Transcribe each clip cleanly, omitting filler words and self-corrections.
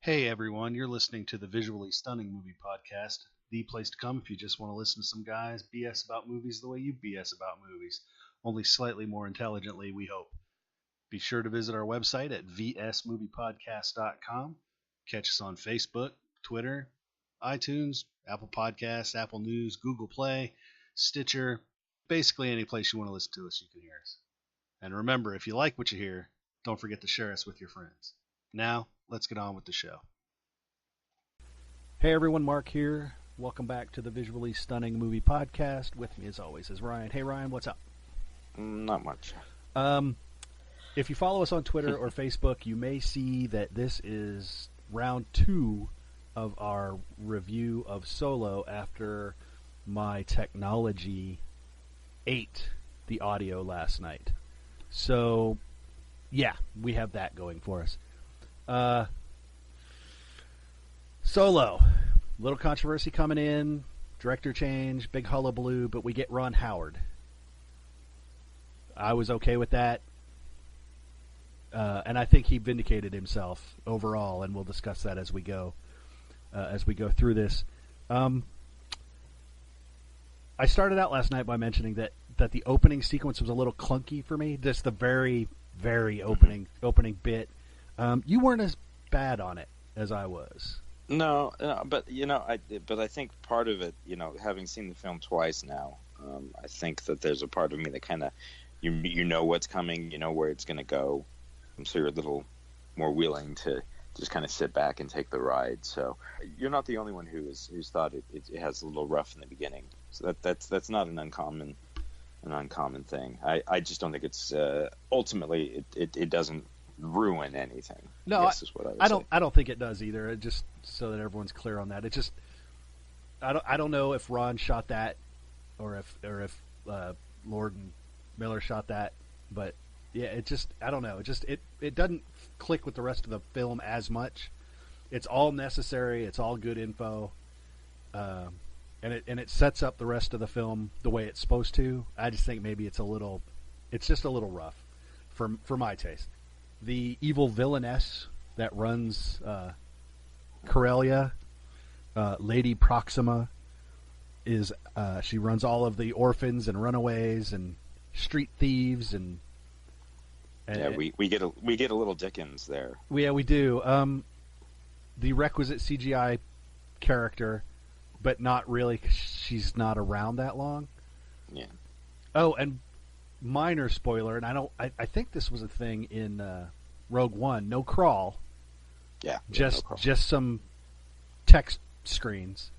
Hey everyone, you're listening to the Visually Stunning Movie Podcast, the place to come if you just want to listen to some guys BS about movies the way you BS about movies, only slightly more intelligently, we hope. Be sure to visit our website at vsmoviepodcast.com. Catch us on Facebook, Twitter, iTunes, Apple Podcasts, Apple News, Google Play, Stitcher, basically any place you want to listen to us, you can hear us. And remember, if you like what you hear, don't forget to share us with your friends. Now, let's get on with the show. Hey everyone, Mark here. Welcome back to the Visually Stunning Movie Podcast. With me as always is Ryan. Hey Ryan, what's up? Not much. If you follow us on Twitter or Facebook, you may see that this is round 2 of our review of Solo after my technology ate the audio last night. So, yeah, we have that going for us. Solo. Little controversy coming in. Director change. Big hullabaloo. But we get Ron Howard. I was okay with that. And I think he vindicated himself overall. And we'll discuss that as we go through this. I started out last night by mentioning that the opening sequence was a little clunky for me. Just the very, very opening bit. You weren't as bad on it as I was. No, but I think part of it, having seen the film twice now, I think that there's a part of me that kind of, you know what's coming, you know where it's going to go, so you're a little more willing to just kind of sit back and take the ride. So you're not the only one who's thought it has a little rough in the beginning. So that's not an uncommon thing. I just don't think it's ultimately it doesn't ruin anything. No, is what I don't think it does either. It just so that everyone's clear on that. It just I don't know if Ron shot that or if Lord and Miller shot that, but yeah, it just I don't know. It doesn't click with the rest of the film as much. It's all necessary. It's all good info, and it sets up the rest of the film the way it's supposed to. I just think maybe it's just a little rough for my taste. The evil villainess that runs Corellia, Lady Proxima, is she runs all of the orphans and runaways and street thieves and yeah, we get a little Dickens there. Yeah, we do. The requisite CGI character, but not really. 'Cause she's not around that long. Yeah. Oh, and minor spoiler, and I think this was a thing in Rogue One. No crawl. Yeah. Just no crawl. just some text screens.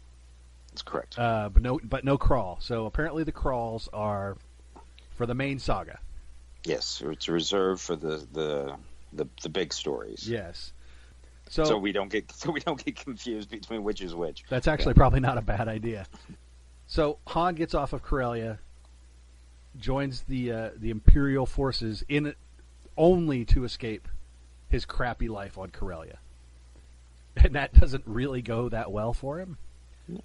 That's correct. But no crawl. So apparently the crawls are for the main saga. Yes, it's reserved for the big stories. Yes. So we don't get confused between which is which. That's actually probably not a bad idea. So Han gets off of Corellia, joins the Imperial forces only to escape his crappy life on Corellia, and that doesn't really go that well for him.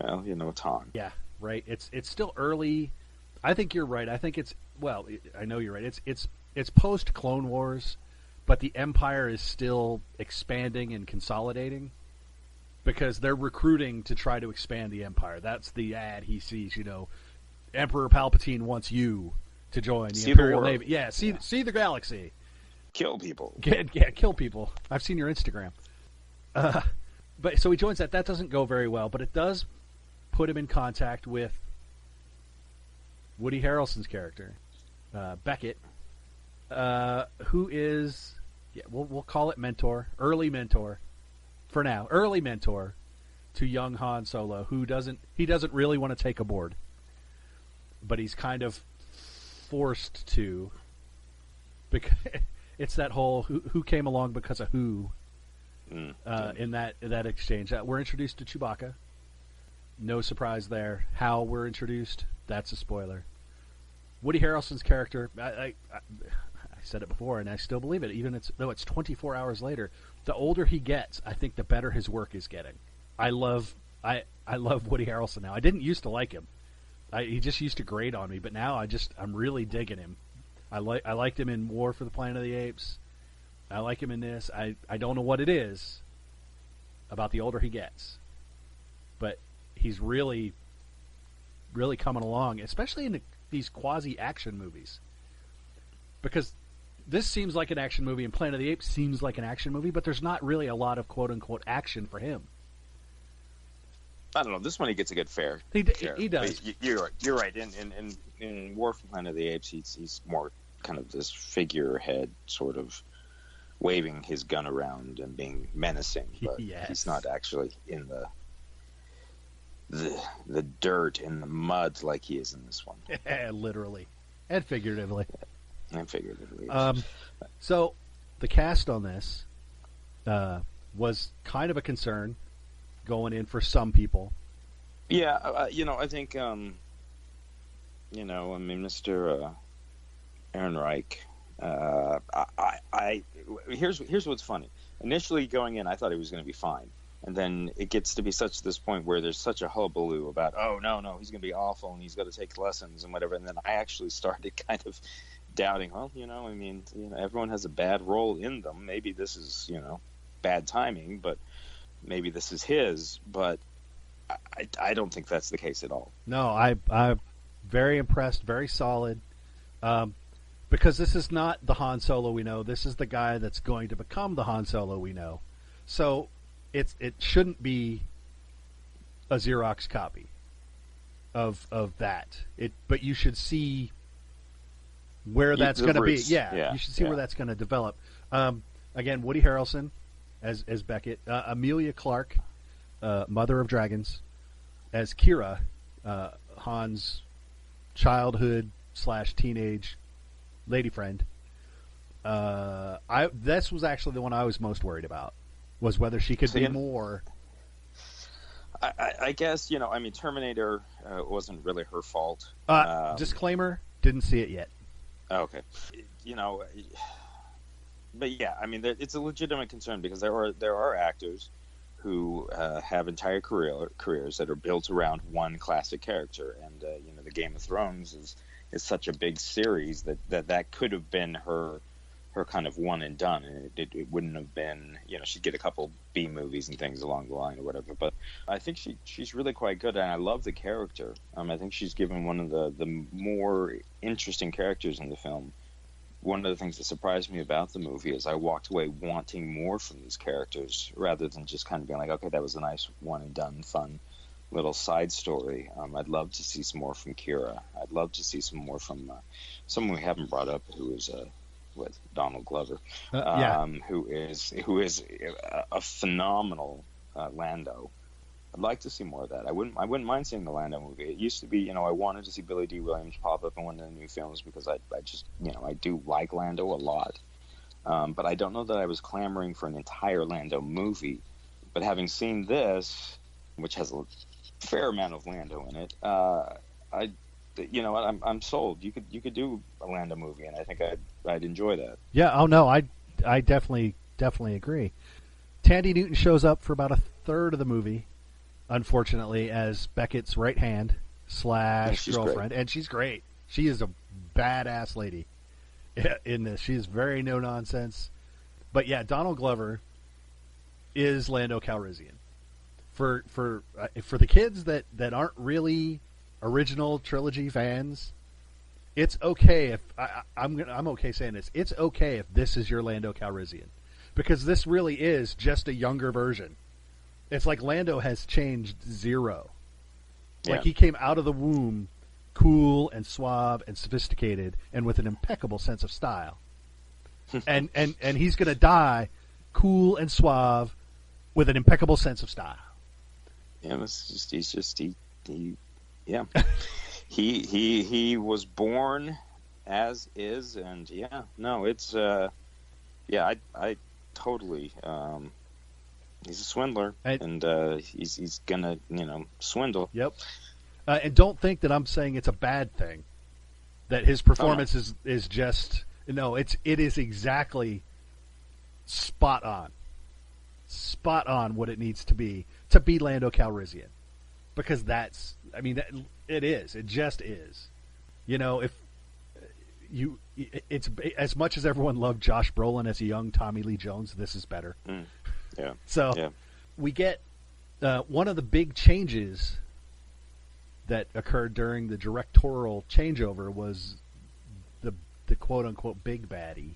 Well, it's Han. Yeah, right. It's still early. I think you're right. I think I know you're right. It's post Clone Wars, but the Empire is still expanding and consolidating because they're recruiting to try to expand the Empire. That's the ad he sees. Emperor Palpatine wants you to join the Imperial Navy. Yeah, see the galaxy. Kill people. Kill people. I've seen your Instagram. But so he joins that. That doesn't go very well, but it does put him in contact with Woody Harrelson's character, Beckett, who is, we'll call it early mentor, for now, early mentor to young Han Solo, who doesn't really want to take aboard, but he's kind of forced to, because it's that whole who came along because of who. In that exchange, we're introduced to Chewbacca. No surprise there. How we're introduced, that's a spoiler. Woody Harrelson's character, I said it before, and I still believe it, even though it's 24 hours later. The older he gets, I think the better his work is getting. I love Woody Harrelson now. I didn't used to like him. He just used to grate on me, but now I'm really digging him. I liked him in War for the Planet of the Apes. I like him in this. I don't know what it is, about the older he gets. But he's really, really coming along, especially in these quasi-action movies. Because this seems like an action movie, and Planet of the Apes seems like an action movie, but there's not really a lot of quote-unquote action for him. I don't know. This one he gets a good fair. He does. But you're right. In War for Planet of the Apes, he's more kind of this figurehead, sort of waving his gun around and being menacing. But Yes. he's not actually in the dirt and the mud like he is in this one. Literally and figuratively. And figuratively. So the cast on this was kind of a concern going in for some people. Yeah, I think, Mr. Aaron Reich. Here's what's funny. Initially going in, I thought he was going to be fine, and then it gets to be such this point where there's such a hullabaloo about, oh no, he's going to be awful and he's got to take lessons and whatever. And then I actually started kind of doubting. Well, everyone has a bad role in them. Maybe this is bad timing, but maybe this is his. But I don't think that's the case at all. No, I'm very impressed, very solid. Because this is not the Han Solo we know. This is the guy that's going to become the Han Solo we know. So it shouldn't be a Xerox copy of that. But you should see where that's going to be. Yeah, you should see where that's going to develop. Again, Woody Harrelson as Beckett, Amelia Clark, Mother of Dragons, as Kira, Han's childhood / teenage lady friend. This was actually the one I was most worried about, was whether she could be more. I guess Terminator wasn't really her fault. Disclaimer: didn't see it yet. Okay, but yeah, it's a legitimate concern because there are actors who have entire careers that are built around one classic character, and the Game of Thrones is such a big series that could have been her kind of one and done, and it wouldn't have been, she'd get a couple B movies and things along the line or whatever. But I think she's really quite good, and I love the character. I think she's given one of the more interesting characters in the film. One of the things that surprised me about the movie is I walked away wanting more from these characters rather than just kind of being like, okay, that was a nice one and done, fun little side story. I'd love to see some more from Kira. I'd love to see some more from someone we haven't brought up, who is with Donald Glover, who is a phenomenal Lando. I'd like to see more of that. I wouldn't mind seeing the Lando movie. It used to be, I wanted to see Billy D. Williams pop up in one of the new films because I just, I do like Lando a lot. But I don't know that I was clamoring for an entire Lando movie. But having seen this, which has a fair amount of Lando in it, I'm sold. You could do a Lando movie, and I think I'd enjoy that. Yeah. Oh no, I definitely agree. Tandy Newton shows up for about a third of the movie, unfortunately, as Beckett's right hand / girlfriend, and she's great. She is a badass lady in this. She's very no nonsense. But yeah, Donald Glover is Lando Calrissian. For the kids that aren't really original trilogy fans, it's okay if I'm okay saying this. It's okay if this is your Lando Calrissian, because this really is just a younger version. It's like Lando has changed zero. Like he came out of the womb cool and suave and sophisticated and with an impeccable sense of style, and he's gonna die cool and suave with an impeccable sense of style. Yeah, he was born as is, and it's I totally he's a swindler, and he's gonna swindle. Yep. And don't think that I'm saying it's a bad thing, that his performance is just it is exactly spot on what it needs to be Lando Calrissian, because it just is. It's as much as everyone loved Josh Brolin as a young Tommy Lee Jones, this is better. Yeah. So, we get one of the big changes that occurred during the directorial changeover was the quote-unquote big baddie.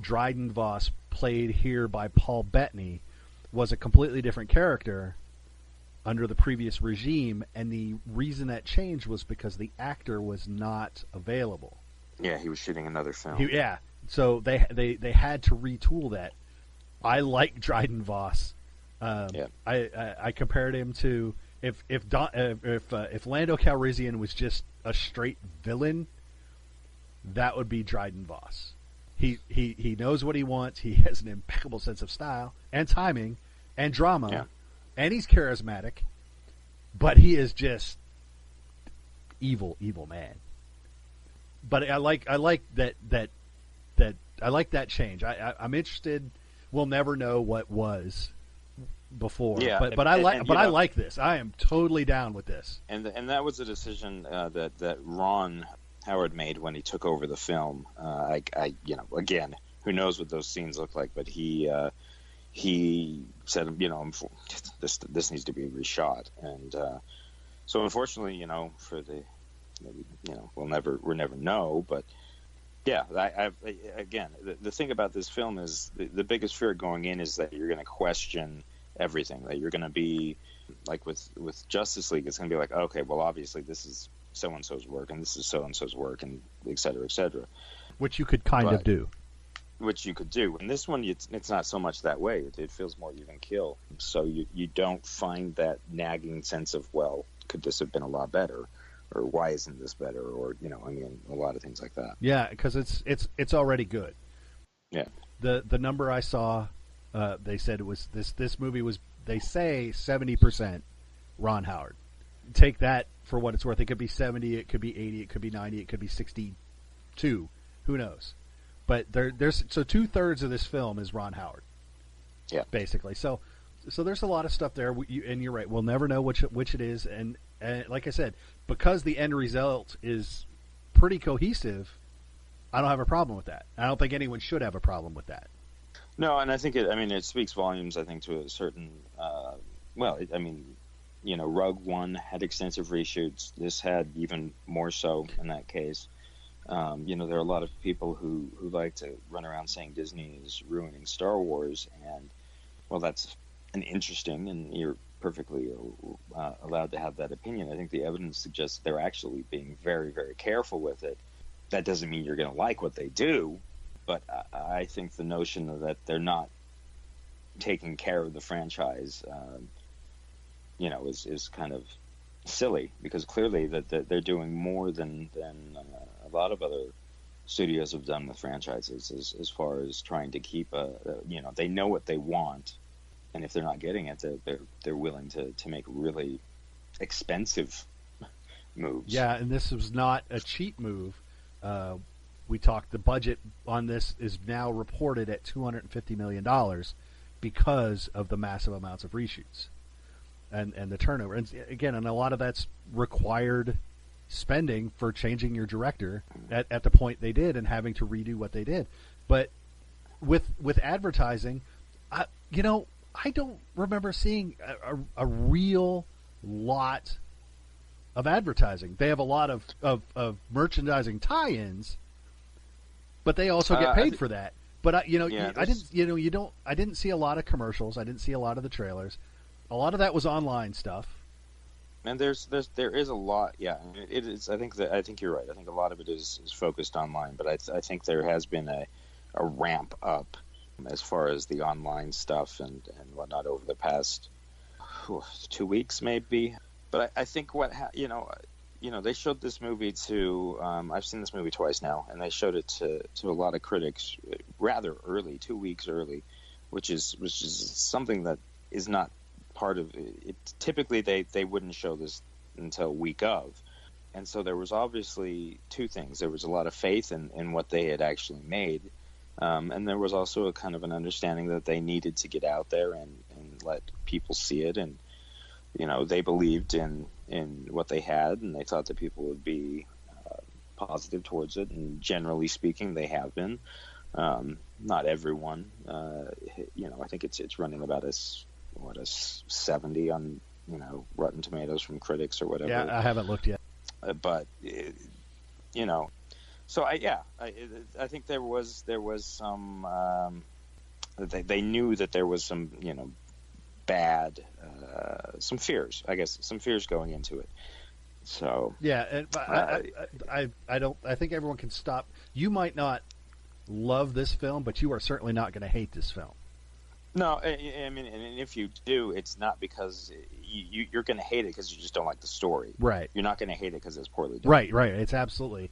Dryden Voss, played here by Paul Bettany, was a completely different character under the previous regime, and the reason that changed was because the actor was not available. Yeah, he was shooting another film. So they had to retool that. I like Dryden Voss. I compared him to if Lando Calrissian was just a straight villain, that would be Dryden Voss. He knows what he wants. He has an impeccable sense of style and timing and drama, and he's charismatic. But he is just evil man. But I like that I like that change. I'm interested. We'll never know what was before. Yeah, but I like this. I am totally down with this. And that was a decision that Ron Howard made when he took over the film. Again, who knows what those scenes look like, but he said, this needs to be reshot, and so unfortunately, for the, we'll never know, but yeah, the thing about this film is the biggest fear going in is that you're going to question everything, that you're going to be like with Justice League, it's going to be like, okay, well, obviously this is so-and-so's work, and this is so-and-so's work, and et cetera, et cetera. Which you could kind of do. Which you could do. And this one, it's not so much that way. It feels more even kill. So you don't find that nagging sense of, well, could this have been a lot better? Or why isn't this better? Or, a lot of things like that. Yeah, because it's already good. Yeah. The number I saw, they said it was this movie was, they say 70% Ron Howard. Take that for what it's worth. It could be 70, it could be 80, it could be 90, it could be 62. Who knows? But there's 2/3 of this film is Ron Howard. Yeah, basically. So there's a lot of stuff there, and you're right. We'll never know which it is, and like I said, because the end result is pretty cohesive, I don't have a problem with that. I don't think anyone should have a problem with that. No, and I think it speaks volumes. I think to a certain, Rogue One had extensive reshoots. This had even more so in that case. There are a lot of people who like to run around saying Disney is ruining Star Wars, and well, that's an interesting, and you're perfectly allowed to have that opinion. I think the evidence suggests they're actually being very, very careful with it. That doesn't mean you're going to like what they do, but I think the notion that they're not taking care of the franchise, is kind of silly, because clearly that they're doing more than a lot of other studios have done with franchises as far as trying to keep they know what they want, and if they're not getting it, they're willing to make really expensive moves. Yeah, and this was not a cheap move. We talked, the budget on this is now reported at $250 million because of the massive amounts of reshoots and the turnover. And again, and a lot of that's required spending for changing your director at the point they did and having to redo what they did. But with advertising, I don't remember seeing a real lot of advertising. They have a lot of merchandising tie-ins, but they also get paid for that. But I didn't see a lot of commercials. I didn't see a lot of the trailers. A lot of that was online stuff. And there is a lot. Yeah, it is. I think you're right. I think a lot of it is focused online, but I think there has been a ramp up as far as the online stuff and whatnot over the past 2 weeks maybe. But I think they showed this movie to I've seen this movie twice now, and they showed it to a lot of critics rather early, 2 weeks early, which is something that is not part of it. Typically they wouldn't show this until week of, and so there was obviously two things. There was a lot of faith in what they had actually made, and there was also a kind of an understanding that they needed to get out there and let people see it, and they believed in what they had, and they thought that people would be positive towards it, and generally speaking they have been. not everyone. I think it's running about a 70 on Rotten Tomatoes from critics or whatever. Yeah, I haven't looked yet. But so I think there was some. They knew that there was some bad some fears, I guess, some fears going into it. So yeah, and I don't. I think everyone can stop. You might not love this film, but you are certainly not going to hate this film. No, I mean, and if you do, it's not because you're going to hate it because you just don't like the story. Right. You're not going to hate it because it's poorly done. Right. It's absolutely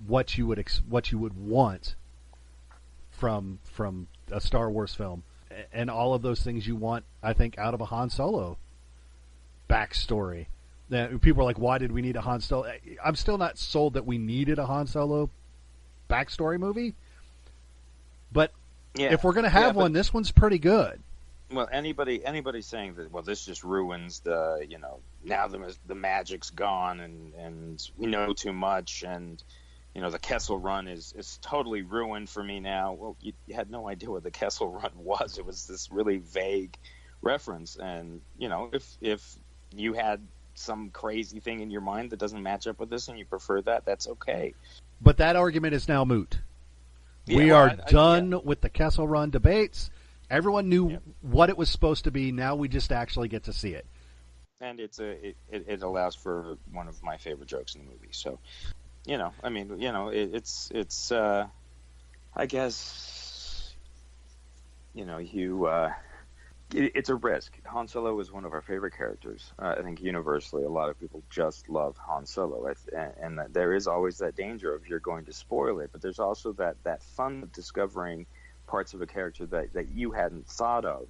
what you would want from a Star Wars film, and all of those things you want, I think, out of a Han Solo backstory. People are like, why did we need a Han Solo? I'm still not sold that we needed a Han Solo backstory movie. But if we're going to have one, this one's pretty good. Well, anybody saying that, well, this just ruins the, now the magic's gone and we know too much and, the Kessel Run is totally ruined for me now. Well, you had no idea what the Kessel Run was. It was this really vague reference. And, if you had some crazy thing in your mind that doesn't match up with this and you prefer that, that's okay. But that argument is now moot. We are done with the Kessel Run debates. Everyone knew what it was supposed to be. Now we just actually get to see it. And it allows for one of my favorite jokes in the movie. So, it's I guess, it's a risk. Han Solo is one of our favorite characters. I think universally, a lot of people just love Han Solo, and there is always that danger of you're going to spoil it. But there's also that fun of discovering parts of a character that you hadn't thought of.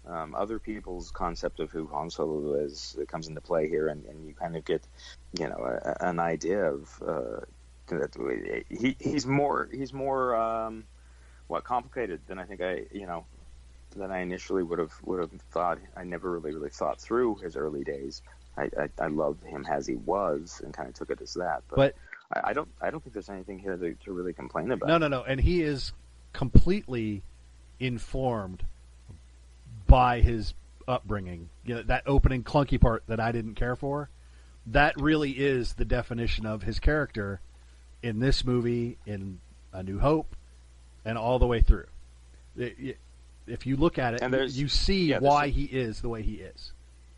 Other people's concept of who Han Solo is that comes into play here, and you kind of get, an idea of that he's more complicated than I think than I initially would have thought. I never really thought through his early days. I loved him as he was and kind of took it as that. But I don't think there's anything here to really complain about. No, and he is completely informed by his upbringing. That opening clunky part that I didn't care for, that really is the definition of his character in this movie, in A New Hope, and all the way through. If you look at it, you see why he is the way he is.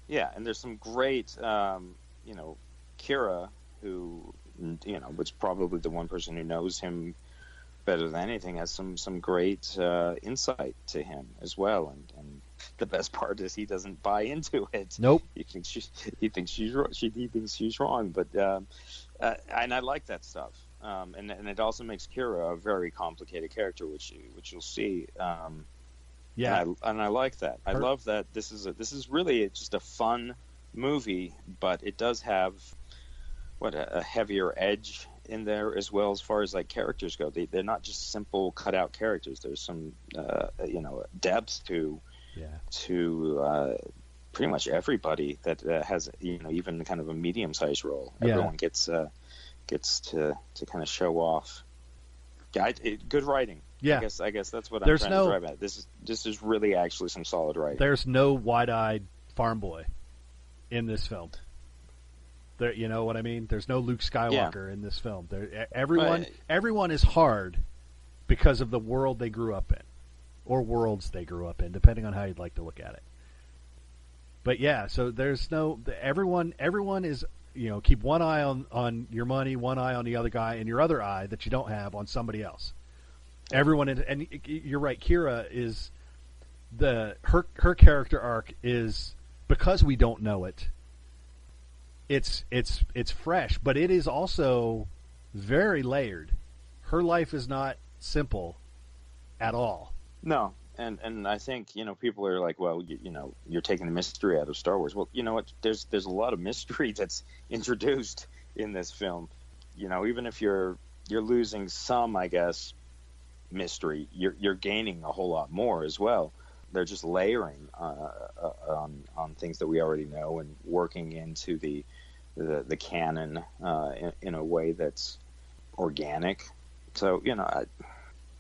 Yeah, and there's some great, Kira, who, was probably the one person who knows him better than anything, has some great insight to him as well. And the best part is he doesn't buy into it. Nope. He thinks she's wrong. But and I like that stuff. And it also makes Kira a very complicated character, which you'll see. Yeah, and I like that. I love that this is really just a fun movie, but it does have a heavier edge in there as well as far as like characters go. They're not just simple cutout characters. There's some depth to pretty much everybody that has even kind of a medium-sized role. Yeah. Everyone gets to kind of show off. Yeah, good writing. Yeah, I guess that's what I'm trying to drive at. This is really actually some solid writing. There's no wide-eyed farm boy in this film. There, you know what I mean? There's no Luke Skywalker in this film. Everyone is hard because of the world they grew up in, or worlds they grew up in, depending on how you'd like to look at it. But yeah, so there's no everyone is keep one eye on your money, one eye on the other guy, and your other eye that you don't have on somebody else. Everyone, and you're right. Kira is her character arc is, because we don't know it. It's fresh, but it is also very layered. Her life is not simple at all. No, and I think people are like, well, you're taking the mystery out of Star Wars. Well, you know what? There's a lot of mystery that's introduced in this film. Even if you're losing some, I guess, mystery, you're gaining a whole lot more as well. They're just layering on things that we already know and working into the canon in a way that's organic. So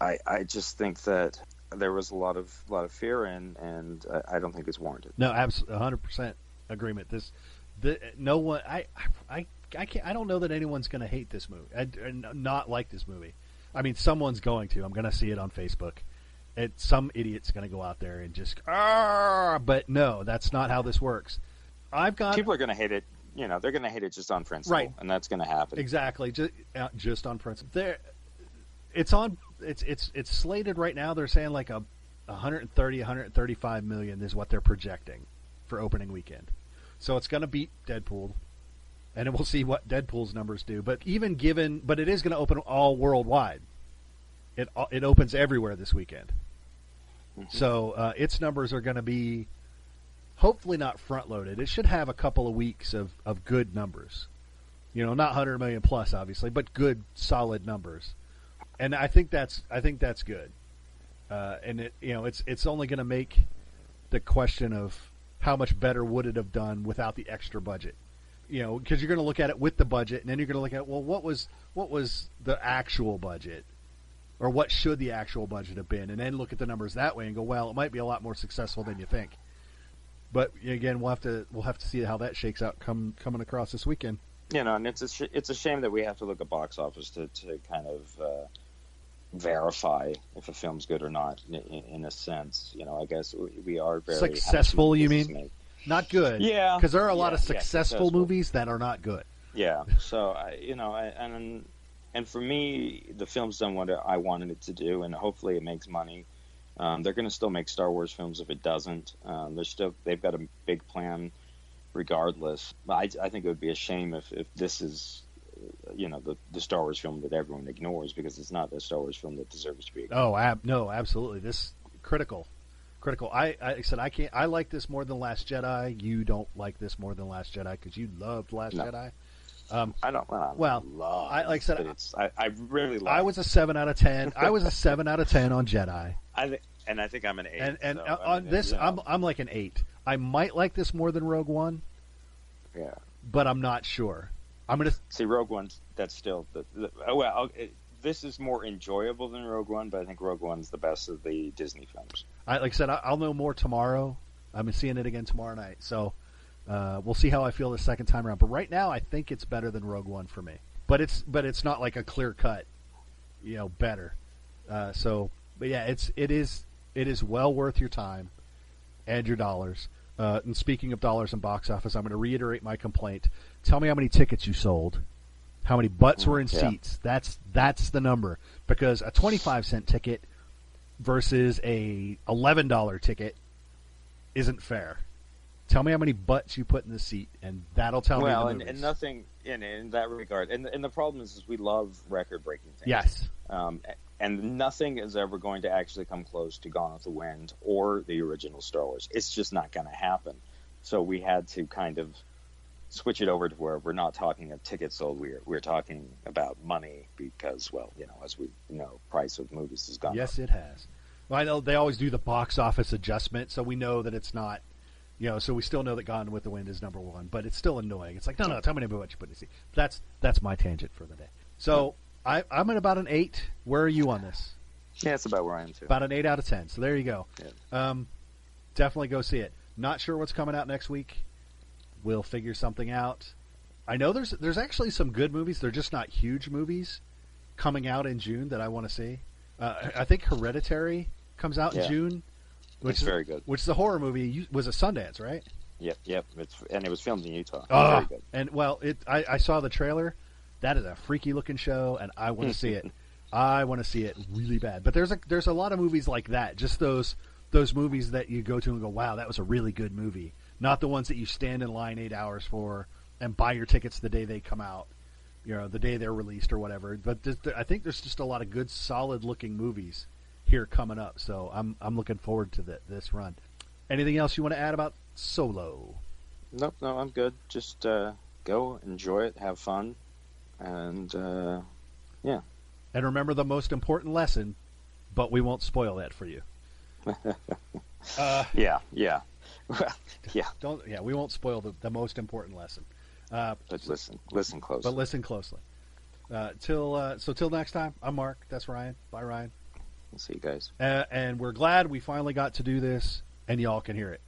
I just think that there was a lot of fear, and I don't think it's warranted. No, absolutely, 100% agreement. No one, I can't. I don't know that anyone's going to hate this movie, not like this movie. I mean, someone's going to. I'm going to see it on Facebook. Some idiot's going to go out there and just, but no, that's not how this works. People are going to hate it. You know, they're going to hate it just on principle, right? And that's going to happen. Exactly, just on principle. It's slated right now. They're saying like 130, 135 million is what they're projecting for opening weekend. So it's going to beat Deadpool, and we'll see what Deadpool's numbers do. But it is going to open all worldwide. It opens everywhere this weekend. Mm-hmm. So its numbers are going to be hopefully not front loaded. It should have a couple of weeks of good numbers. You know, not 100 million plus obviously, but good solid numbers. And I think that's good. And it's only going to make the question of how much better would it have done without the extra budget. You know, because you're going to look at it with the budget, and then you're going to look at, well, what was the actual budget, or what should the actual budget have been, and then look at the numbers that way and go, well, it might be a lot more successful than you think. But again, we'll have to see how that shakes out coming across this weekend. You know, and it's a shame that we have to look at box office to kind of verify if a film's good or not. In a sense, you know, I guess we are very successful. You mean not good? Yeah, because there are a lot of successful movies that are not good. Yeah, so and for me, the film's done what I wanted it to do, and hopefully it makes money. They're going to still make Star Wars films if it doesn't. They've got a big plan, regardless. But I think it would be a shame if this is, you know, the Star Wars film that everyone ignores, because it's not a Star Wars film that deserves to be ignored. Oh, no, absolutely. This critical. I said I like this more than Last Jedi. You don't like this more than Last Jedi because you loved Last Jedi. I don't. Well, love, like I said, I really love. I was a 7 out of 10. I was a 7 out of 10 on Jedi. I think I'm an 8. And so, on this, I'm like an 8. I might like this more than Rogue One. Yeah, but I'm not sure. I'm gonna see Rogue One. That's still this is more enjoyable than Rogue One, but I think Rogue One's the best of the Disney films. Like I said, I'll know more tomorrow. I'm seeing it again tomorrow night, so we'll see how I feel the second time around. But right now, I think it's better than Rogue One for me. But it's not like a clear cut, you know, better. But yeah, it is well worth your time and your dollars. And speaking of dollars and box office, I'm going to reiterate my complaint. Tell me how many tickets you sold. How many butts were in seats? That's the number. Because a 25-cent ticket versus a $11 ticket isn't fair. Tell me how many butts you put in the seat, and that'll tell me the movies. And nothing in that regard. And the problem is we love record-breaking things. Yes. And nothing is ever going to actually come close to Gone with the Wind or the original Star Wars. It's just not going to happen. So we had to kind of switch it over to where we're not talking of tickets sold. We're talking about money because, well, you know, as we know, price of movies has gone up. Yes, it has. Well, I know they always do the box office adjustment, so we know that it's not, you know, so we still know that Gone with the Wind is number one, but it's still annoying. It's like, no, tell me what you put in the seat. That's my tangent for the day. So I'm at about an 8. Where are you on this? Yeah, it's about where I am too. About an 8 out of 10. So there you go. Yeah. Definitely go see it. Not sure what's coming out next week. We'll figure something out. I know there's actually some good movies. They're just not huge movies coming out in June that I want to see. I think Hereditary comes out in June, which is very good. Which is a horror movie. Was a Sundance, right? Yep. It was filmed in Utah. Very good. And well, I saw the trailer. That is a freaky looking show, and I want to see it. I want to see it really bad. But there's a lot of movies like that. Just those movies that you go to and go, wow, that was a really good movie. Not the ones that you stand in line 8 hours for and buy your tickets the day they come out, you know, the day they're released or whatever. But I think there's just a lot of good, solid-looking movies here coming up. So I'm looking forward to this run. Anything else you want to add about Solo? No, I'm good. Just go, enjoy it, have fun, and yeah. And remember the most important lesson, but we won't spoil that for you. Yeah. We won't spoil the most important lesson. But listen closely. But listen closely. Till next time, I'm Mark. That's Ryan. Bye, Ryan. We'll see you guys. And we're glad we finally got to do this, and y'all can hear it.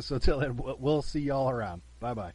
So till then, we'll see y'all around. Bye bye.